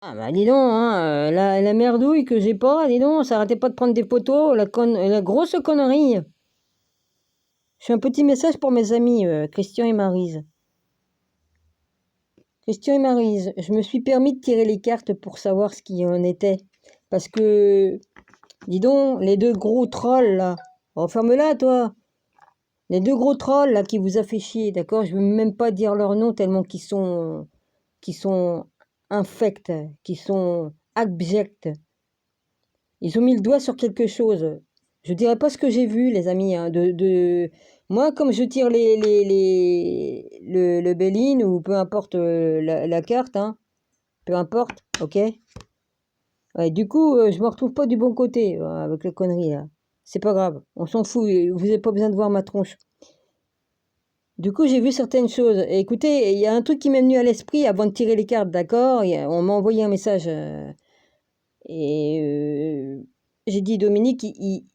Ah bah dis donc, hein, la merdouille que j'ai pas, dis donc, ça arrêtait pas de prendre des photos, la grosse connerie. Je fais un petit message pour mes amis, Christian et Maryse. Christian et Maryse, je me suis permis de tirer les cartes pour savoir ce qu'il en était. Parce que, dis donc, les deux gros trolls là, referme-la toi. Les deux gros trolls là qui vous a fait chier, d'accord? Je ne veux même pas dire leur nom tellement qu'ils sont infects, qui sont abjects. Ils ont mis le doigt sur quelque chose. Je dirais pas ce que j'ai vu, les amis. Hein, Moi, comme je tire le Béline ou peu importe la carte, hein, peu importe, ok. Ouais, du coup, je me retrouve pas du bon côté avec les conneries là. C'est pas grave, on s'en fout. Vous n'avez pas besoin de voir ma tronche. Du coup, j'ai vu certaines choses. Et écoutez, il y a un truc qui m'est venu à l'esprit avant de tirer les cartes, d'accord? On m'a envoyé un message et j'ai dit Dominique, il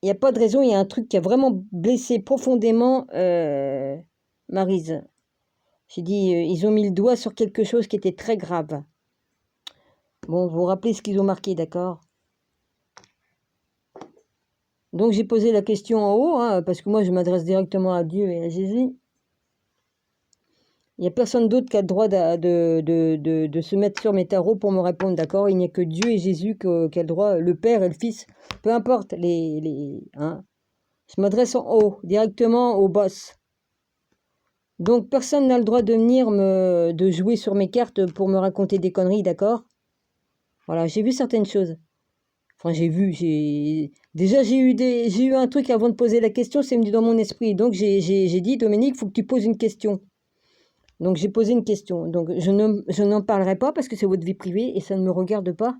n'y a pas de raison, il y a un truc qui a vraiment blessé profondément Maryse. J'ai dit, ils ont mis le doigt sur quelque chose qui était très grave. Bon, vous vous rappelez ce qu'ils ont marqué, d'accord? Donc j'ai posé la question en haut, hein, parce que moi je m'adresse directement à Dieu et à Jésus. Il n'y a personne d'autre qui a le droit de se mettre sur mes tarots pour me répondre, d'accord? Il n'y a que Dieu et Jésus qui a le droit, le Père et le Fils, peu importe, hein. Je m'adresse en haut, directement au boss. Donc personne n'a le droit de venir de jouer sur mes cartes pour me raconter des conneries, d'accord? Voilà, j'ai vu certaines choses. Enfin, déjà j'ai eu un truc avant de poser la question, c'est venu dans mon esprit. Donc j'ai dit Dominique, il faut que tu poses une question. Donc j'ai posé une question. Donc je n'en parlerai pas parce que c'est votre vie privée et ça ne me regarde pas.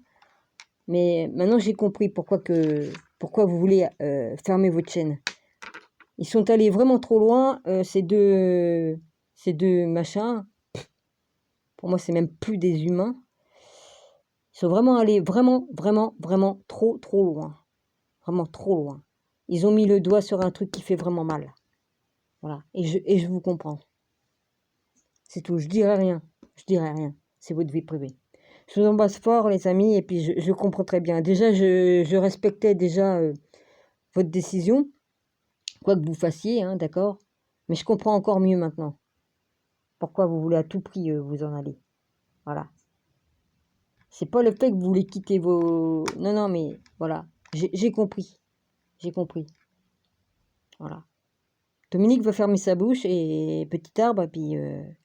Mais maintenant j'ai compris pourquoi vous voulez fermer votre chaîne. Ils sont allés vraiment trop loin, ces deux machins. Pour moi, c'est même plus des humains. Ils sont vraiment allés vraiment trop loin. Vraiment trop loin. Ils ont mis le doigt sur un truc qui fait vraiment mal. Voilà. Et je vous comprends. C'est tout. Je dirai rien. Je dirai rien. C'est votre vie privée. Je vous embrasse fort, les amis, et puis je comprends très bien. Déjà, je respectais déjà votre décision, quoi que vous fassiez, hein, d'accord? Mais je comprends encore mieux maintenant pourquoi vous voulez à tout prix vous en aller. Voilà. C'est pas le fait que vous voulez quitter vos... Non, non, mais voilà. J'ai compris. J'ai compris. Voilà. Dominique va fermer sa bouche et petit arbre, et puis je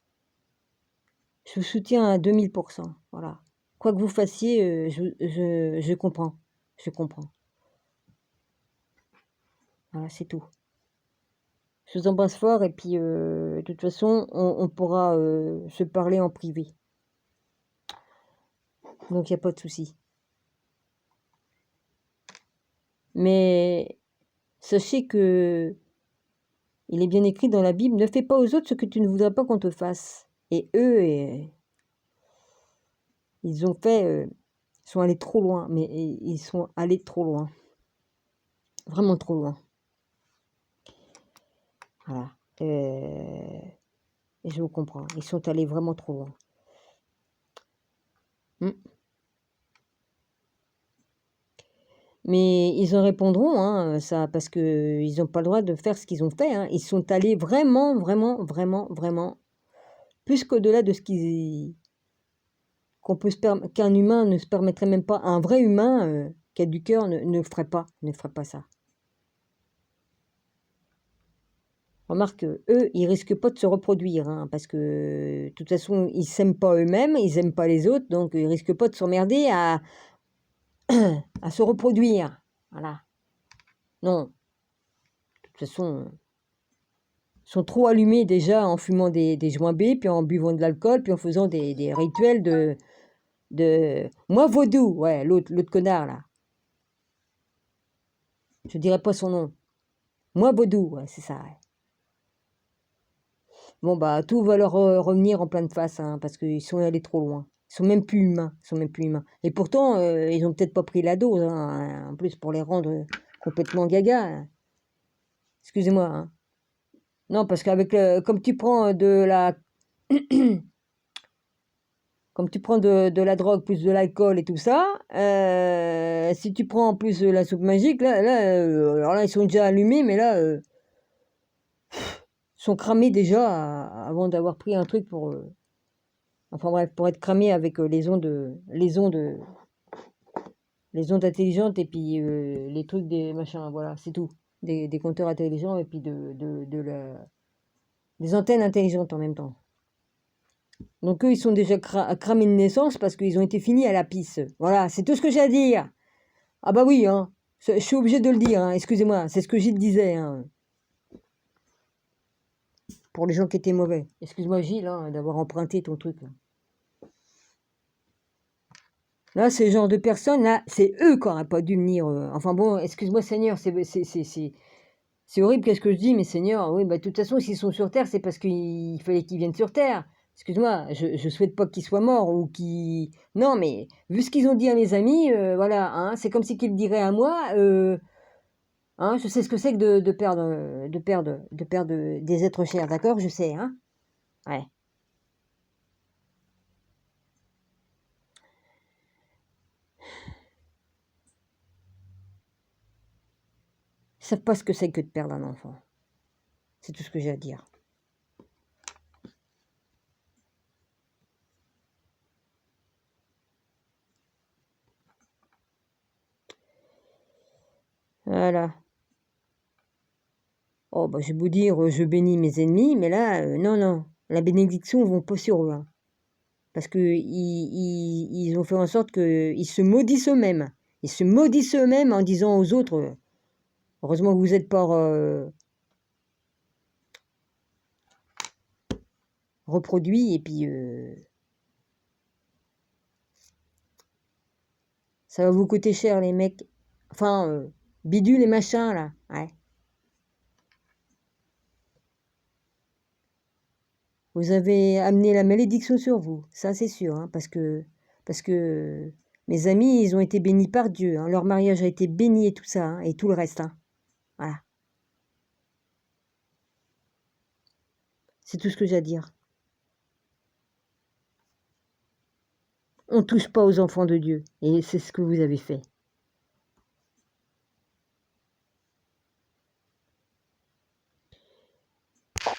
vous soutiens à 2000%. Voilà. Quoi que vous fassiez, je comprends. Je comprends. Voilà, c'est tout. Je vous embrasse fort et puis de toute façon, on pourra se parler en privé. Donc il n'y a pas de souci. Mais sachez que il est bien écrit dans la Bible, ne fais pas aux autres ce que tu ne voudrais pas qu'on te fasse. Et eux, ils ont fait, ils sont allés trop loin, mais ils sont allés trop loin. Vraiment trop loin. Voilà. Et je vous comprends. Ils sont allés vraiment trop loin. Mais ils en répondront, hein, ça, parce qu'ils n'ont pas le droit de faire ce qu'ils ont fait. Hein. Ils sont allés vraiment, plus qu'au-delà de ce qu'un humain ne se permettrait même pas. Un vrai humain qui a du cœur ne ferait pas ça. Remarque, eux, ils risquent pas de se reproduire, hein, parce que de toute façon, ils s'aiment pas eux-mêmes, ils aiment pas les autres, donc ils risquent pas de s'emmerder à se reproduire. Voilà. Non. De toute façon, ils sont trop allumés déjà en fumant des joints B, puis en buvant de l'alcool, puis en faisant des rituels de... Moi, vaudou, ouais, l'autre connard, là. Je dirais pas son nom. Moi, vaudou, ouais, c'est ça, ouais. Bon, bah, tout va leur revenir en pleine face, hein, parce qu'ils sont allés trop loin. Ils sont même plus humains, ils sont même plus humains. Et pourtant, ils ont peut-être pas pris la dose, hein, en plus pour les rendre complètement gaga. Hein. Excusez-moi, hein. Non, parce qu'avec comme tu prends de la comme tu prends de la drogue plus de l'alcool et tout ça, si tu prends en plus la soupe magique, alors là, ils sont déjà allumés, mais là, ils sont cramés déjà avant d'avoir pris un truc pour... enfin bref, pour être cramés avec les ondes intelligentes et puis les trucs des machins, voilà, c'est tout. Des compteurs intelligents et puis des antennes intelligentes en même temps. Donc eux, ils sont déjà cramés de naissance parce qu'ils ont été finis à la pisse. Voilà, c'est tout ce que j'ai à dire. Ah bah oui, hein, je suis obligé de le dire, hein, excusez-moi, c'est ce que Gilles disait, hein, pour les gens qui étaient mauvais. Excuse-moi Gilles, hein, d'avoir emprunté ton truc. Là, ce genre de personnes, là, c'est eux qui n'auraient pas dû venir. Enfin bon, excuse-moi Seigneur, c'est horrible qu'est-ce que je dis, mais Seigneur, oui, bah de toute façon, s'ils sont sur Terre, c'est parce qu'il fallait qu'ils viennent sur Terre. Excuse-moi, je souhaite pas qu'ils soient morts ou qu'ils... Non, mais vu ce qu'ils ont dit à mes amis, voilà, hein, c'est comme si qu'ils le diraient à moi. Hein, je sais ce que c'est que de perdre des êtres chers, d'accord? Je sais, hein? Ouais. Ils savent pas ce que c'est que de perdre un enfant. C'est tout ce que j'ai à dire. Voilà. Oh, bah, j'ai beau dire, je bénis mes ennemis, mais là, non, non. La bénédiction ne vont pas sur eux, hein. Parce que ils ont fait en sorte qu'ils se maudissent eux-mêmes. Ils se maudissent eux-mêmes en disant aux autres, heureusement que vous n'êtes pas reproduits, et puis ça va vous coûter cher, les mecs. Enfin, bidule et machin, là. Ouais. Vous avez amené la malédiction sur vous, ça c'est sûr, hein, parce que mes amis, ils ont été bénis par Dieu, hein, leur mariage a été béni et tout ça, hein, et tout le reste, hein. Voilà, c'est tout ce que j'ai à dire. On touche pas aux enfants de Dieu, et c'est ce que vous avez fait.